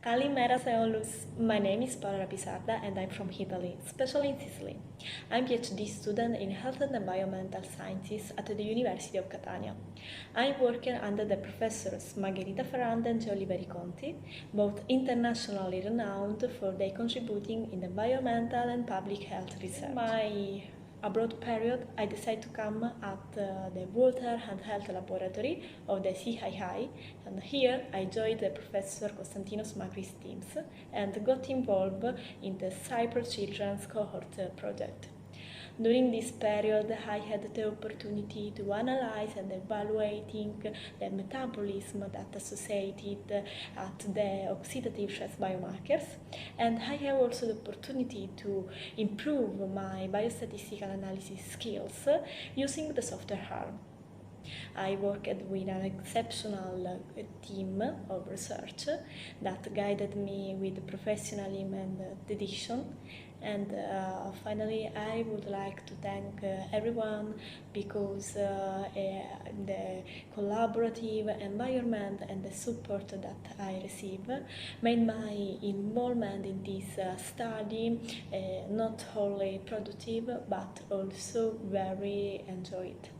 Kalimera Seolus. My name is Paola Rapisarda and I'm from Italy, especially in Sicily. I'm a PhD student in Health and Environmental Sciences at the University of Catania. I'm working under the professors Margherita Ferranda and Gioliveri Conti, both internationally renowned for their contributing in environmental and public health research. My abroad period, I decided to come at the Water and Health Laboratory of the CII, and here I joined the Professor Konstantinos Makris teams and got involved in the Cyprus Children's Cohort project. During this period, I had the opportunity to analyze and evaluating the metabolism that associated at the oxidative stress biomarkers, and I have also the opportunity to improve my biostatistical analysis skills using the software arm. I worked with an exceptional team of research that guided me with professionalism and dedication. And finally, I would like to thank everyone because the collaborative environment and the support that I receive made my involvement in this study not only productive but also very enjoyed.